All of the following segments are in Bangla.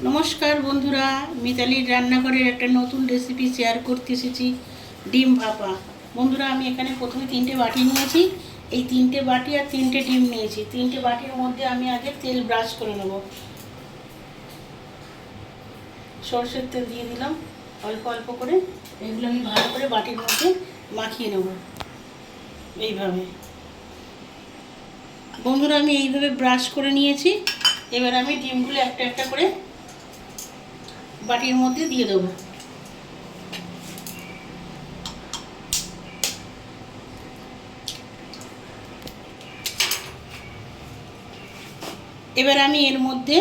নমস্কার বন্ধুরা, মিতালির রান্নাঘরের একটা নতুন রেসিপি শেয়ার করতে এসেছি, ডিম ভাপা। বন্ধুরা, আমি এখানে প্রথমে 3টে বাটি নিয়েছি। এই 3টে বাটি আর 3টে ডিম নিয়েছি। 3টে বাটির মধ্যে আমি আগে তেল ব্রাশ করে নেব। সরষের তেল দিয়ে দিলাম অল্প অল্প করে। এগুলো আমি ভালো করে বাটির মধ্যে মাখিয়ে নেব এইভাবে। বন্ধুরা, আমি এইভাবে ব্রাশ করে নিয়েছি। এবার আমি ডিমগুলো একটা একটা করে বাটির মধ্যে দিয়ে দেবো। এবার আমি এর মধ্যে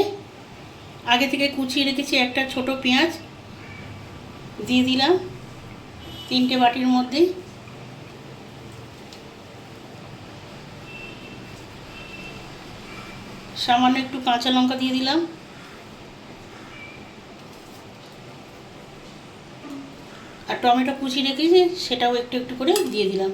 আগে থেকে কুচিয়ে রেখেছি একটা ছোট পেঁয়াজ দিয়ে দিলাম 3টে বাটির মধ্যে। সামান্য একটু কাঁচা লঙ্কা দিয়ে দিলাম। আর টমেটো কুচি রেখেছি সেটাও একটু একটু করে দিয়ে দিলাম।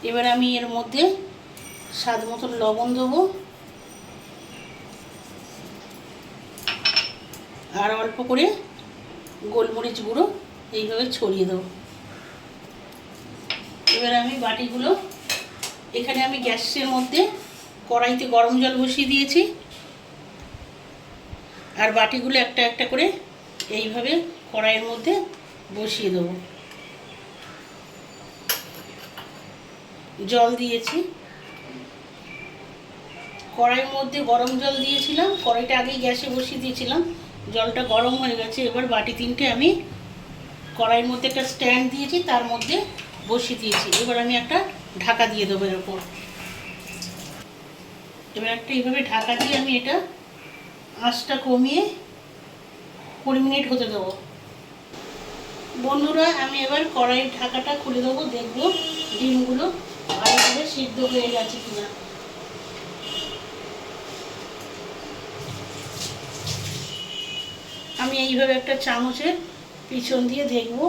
এবার আমি এর মধ্যে স্বাদ মতন লবণ দেবো আর অল্প করে গোলমরিচ গুঁড়ো এইভাবে ছড়িয়ে দেবো। এবার আমি বাটিগুলো এখানে আমি গ্যাসের মধ্যে কড়াইতে গরম জল বসিয়ে দিয়েছি। আর বাটিগুলো একটা একটা করে এইভাবে কড়াইয়ের মধ্যে বসিয়ে দেবো। জল দিয়েছি, কড়াইয়ের মধ্যে গরম জল দিয়েছিলাম। কড়াইটা আগেই গ্যাসে বসিয়ে দিয়েছিলাম, জলটা গরম হয়ে গেছে। এবার বাটি 3টে আমি কড়াইয়ের মধ্যে একটা স্ট্যান্ড দিয়েছি, তার মধ্যে বসিয়ে দিয়েছি। এবার আমি একটা ঢাকা দিয়ে দেবো এর উপর। এবার একটা এইভাবে ঢাকা দিয়ে আমি এটা আঁচটা কমিয়ে 20 মিনিট হতে দেবো। বন্ধুরা, আমি এবার কড়াইয়ের ঢাকাটা খুলে দেবো, দেখবো ডিমগুলো ভালোভাবে সিদ্ধ হয়ে গেছে কিনা। আমি এইভাবে একটা চামচের পিছন দিয়ে দেখবো,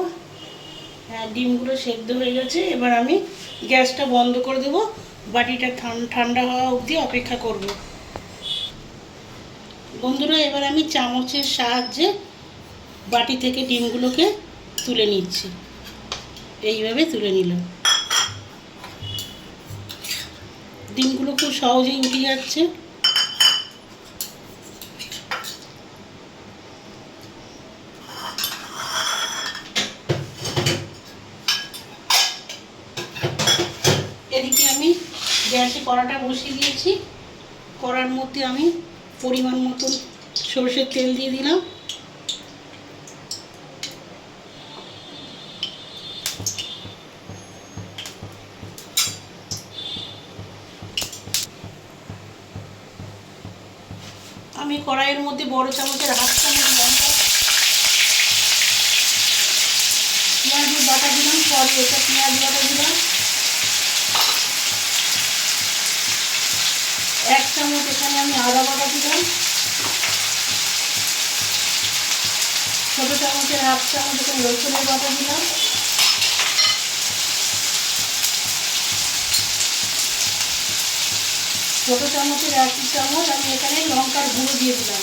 হ্যাঁ, ডিমগুলো সেদ্ধ হয়ে গেছে। এবার আমি গ্যাসটা বন্ধ করে দেবো, বাটিটা ঠান্ডা হওয়া অবধি অপেক্ষা করব। বন্ধুরা, এবার আমি চামচের সাহায্যে বাটি থেকে ডিমগুলোকে তুলে নিচ্ছি। এইভাবে তুলে নিলাম। ডিমগুলো খুব সহজেই উঠে যাচ্ছে। এদিকে আমি গ্যাসে কড়াটা বসিয়ে দিয়েছি। কড়ার মধ্যে আমি পরিমাণ মতন সরষের তেল দিয়ে দিলাম। আমি কড়াইয়ের মধ্যে বড় চামচের 1/2 চামচ লঙ্কা পেঁয়াজের বাটা দিলাম। এটা পেঁয়াজ বাটা দিলাম। 1 চামচ এখানে আমি আদা বাটা দিলাম। ছোটো চামচের 1/2 চামচ এখানে রসুনের বাটা দিলাম। ছোটো চামচের 1 চামচ আমি এখানে লঙ্কার গুঁড়ো দিয়ে দিলাম।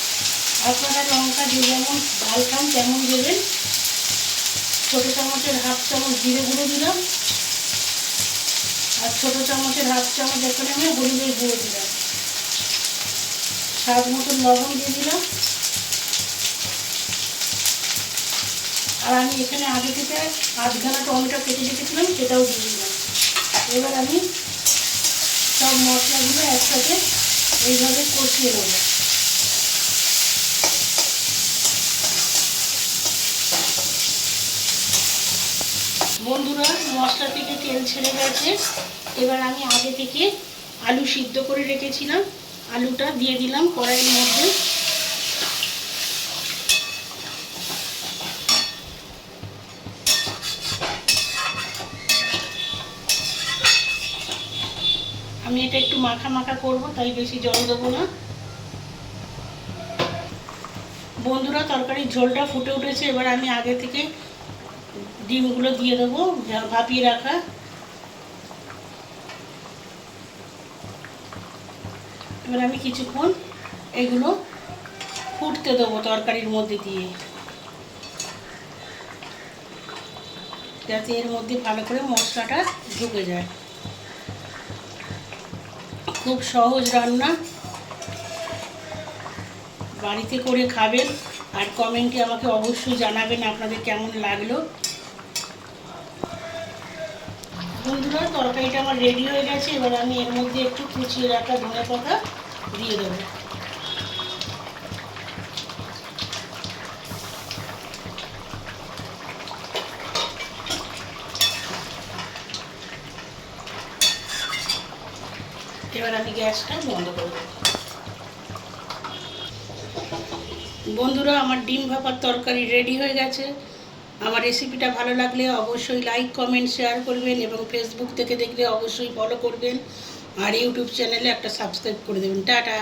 আপনারা লঙ্কা যে যেমন ঝাল খান তেমন দেবেন। ছোটো চামচের 1/2 চামচ জিরে গুঁড়ো দিলাম। আর ছোটো চামচের 1/2 চামচ এখানে আমি হলুদের গুঁড়ো দিলাম। স্বাদ মতন লবণ দিয়ে দিলাম। আর আমি এখানে আগে থেকে আধখানা টমেটো কেটে রেখেছিলাম, সেটাও দিয়ে দিলাম। এবার আমি সব মশলাগুলো একসাথে এইভাবে কষিয়ে নেব। বন্ধুরা, মশলা থেকে তেল ছেড়ে গেছে। এবার আমি আগে থেকে আলু সিদ্ধ করে রেখেছিলাম, আলুটা দিয়ে দিলাম কড়াইয়ের মধ্যে। আমি এটা একটু মাখা মাখা করব, তাই বেশি জল দেবো না। বন্ধুরা, তরকারির ঝোলটা ফুটে উঠেছে। এবার আমি আগে থেকে ডিমগুলো দিয়ে দেবো ভাপিয়ে রাখা। এবার আমি কিছুক্ষণ এগুলো ফুটতে দেবো তরকারির মধ্যে দিয়ে, যাতে এর মধ্যে ভালো করে মশলাটা ঢুকে যায়। খুব সহজ রান্না, বাড়িতে করে খাবেন আর কমেন্টে আমাকে অবশ্যই জানাবেন আপনাদের কেমন লাগলো। বন্ধুরা, তরকারিটা আমার রেডি হয়ে গেছে। এবার আমি এর মধ্যে একটু কুচিয়ে রাখা ধনেপাতা দিয়ে দেবো। এবার আমি গ্যাসটা বন্ধ করে দেবো। বন্ধুরা, আমার ডিম ভাপার তরকারি রেডি হয়ে গেছে। আমার রেসিপিটা ভালো লাগলে অবশ্যই লাইক কমেন্ট শেয়ার করবেন এবং ফেসবুক থেকে দেখলে অবশ্যই ফলো করবেন আর ইউটিউব চ্যানেলে একটা সাবস্ক্রাইব করে দেবেন। টাটা।